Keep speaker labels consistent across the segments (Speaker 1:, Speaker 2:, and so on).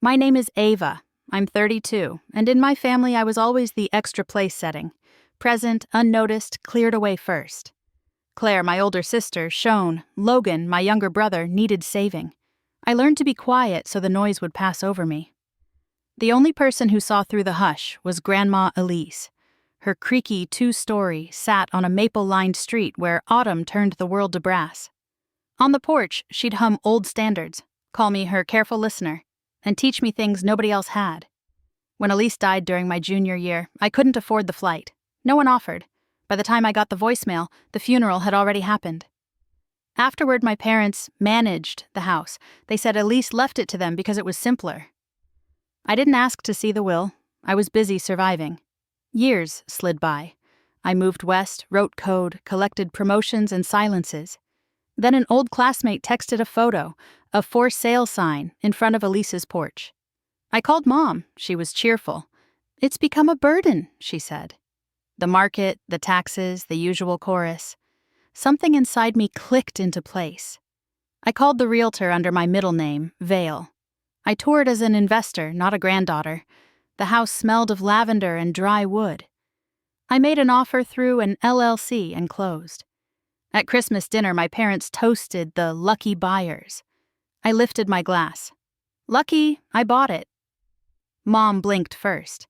Speaker 1: My name is Ava. I'm 32, and in my family I was always the extra place setting. Present, unnoticed, cleared away first. Claire, my older sister, shone. Logan, my younger brother, needed saving. I learned to be quiet so the noise would pass over me. The only person who saw through the hush was Grandma Elise. Her creaky two-story sat on a maple-lined street where autumn turned the world to brass. On the porch, she'd hum old standards, call me her careful listener, and teach me things nobody else had. When Elise died during my junior year, I couldn't afford the flight. No one offered. By the time I got the voicemail, the funeral had already happened. Afterward, my parents managed the house. They said Elise left it to them because it was simpler. I didn't ask to see the will. I was busy surviving. Years slid by. I moved west, wrote code, collected promotions and silences. Then an old classmate texted a photo, a for sale sign, in front of Elise's porch. I called Mom. She was cheerful. "It's become a burden," she said. The market, the taxes, the usual chorus. Something inside me clicked into place. I called the realtor under my middle name, Vale. I toured as an investor, not a granddaughter. The house smelled of lavender and dry wood. I made an offer through an LLC and closed. At Christmas dinner, my parents toasted the lucky buyers. I lifted my glass. Lucky, I bought it. Mom blinked first.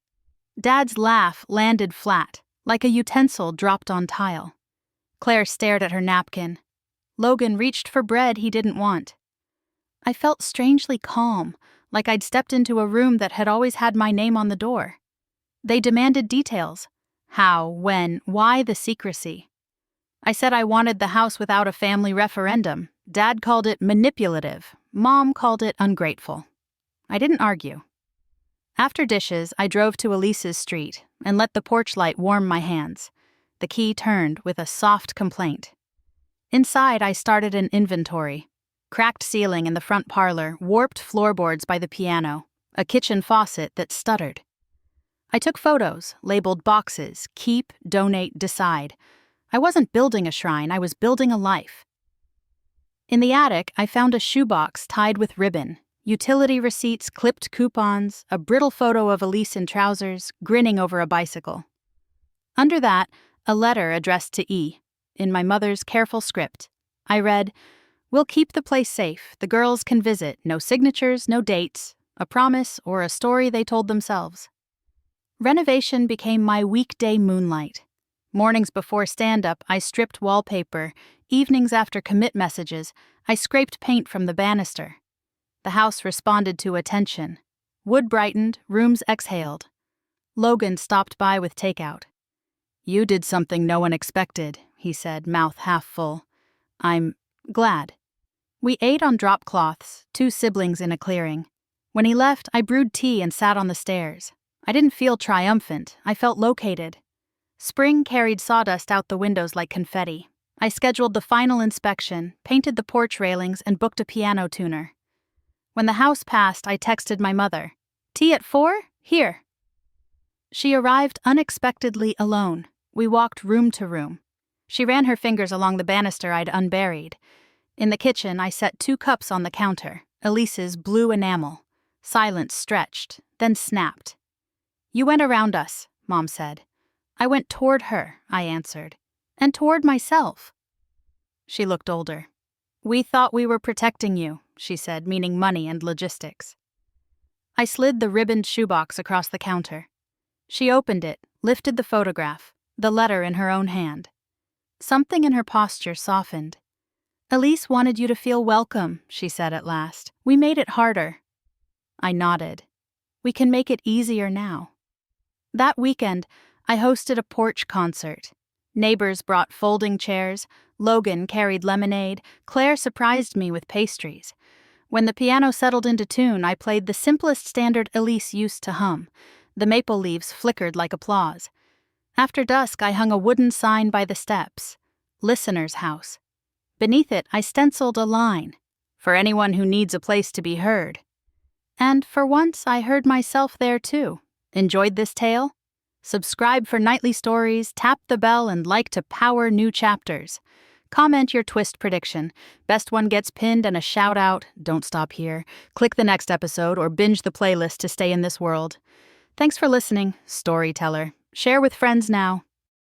Speaker 1: Dad's laugh landed flat, like a utensil dropped on tile. Claire stared at her napkin. Logan reached for bread he didn't want. I felt strangely calm, like I'd stepped into a room that had always had my name on the door. They demanded details. How, when, why the secrecy. I said I wanted the house without a family referendum. Dad called it manipulative. Mom called it ungrateful. I didn't argue. After dishes, I drove to Elise's street and let the porch light warm my hands. The key turned with a soft complaint. Inside, I started an inventory. Cracked ceiling in the front parlor, warped floorboards by the piano, a kitchen faucet that stuttered. I took photos, labeled boxes, keep, donate, decide. I wasn't building a shrine, I was building a life. In the attic, I found a shoebox tied with ribbon, utility receipts, clipped coupons, a brittle photo of Elise in trousers, grinning over a bicycle. Under that, a letter addressed to E. In my mother's careful script, I read, "We'll keep the place safe. The girls can visit. No signatures, no dates. A promise or a story they told themselves." Renovation became my weekday moonlight. Mornings before stand-up, I stripped wallpaper. Evenings after commit messages, I scraped paint from the banister. The house responded to attention. Wood brightened, rooms exhaled. Logan stopped by with takeout. "You did something no one expected," he said, mouth half full. "I'm glad." We ate on drop cloths, two siblings in a clearing. When he left, I brewed tea and sat on the stairs. I didn't feel triumphant, I felt located. Spring carried sawdust out the windows like confetti. I scheduled the final inspection, painted the porch railings, and booked a piano tuner. When the house passed, I texted my mother. "Tea at 4? Here." She arrived unexpectedly alone. We walked room to room. She ran her fingers along the banister I'd unburied. In the kitchen, I set 2 cups on the counter, Elise's blue enamel. Silence stretched, then snapped. "You went around us," Mom said. "I went toward her," I answered. "And toward myself." She looked older. "We thought we were protecting you," she said, meaning money and logistics. I slid the ribboned shoebox across the counter. She opened it, lifted the photograph, the letter in her own hand. Something in her posture softened. "Elise wanted you to feel welcome," she said at last. "We made it harder." I nodded. "We can make it easier now." That weekend, I hosted a porch concert. Neighbors brought folding chairs, Logan carried lemonade, Claire surprised me with pastries. When the piano settled into tune, I played the simplest standard Elise used to hum. The maple leaves flickered like applause. After dusk, I hung a wooden sign by the steps. Listener's house. Beneath it, I stenciled a line. "For anyone who needs a place to be heard." And for once, I heard myself there too. Enjoyed this tale? Subscribe for nightly stories, tap the bell, and like to power new chapters. Comment your twist prediction. Best one gets pinned and a shout out. Don't stop here. Click the next episode or binge the playlist to stay in this world. Thanks for listening, storyteller. Share with friends now.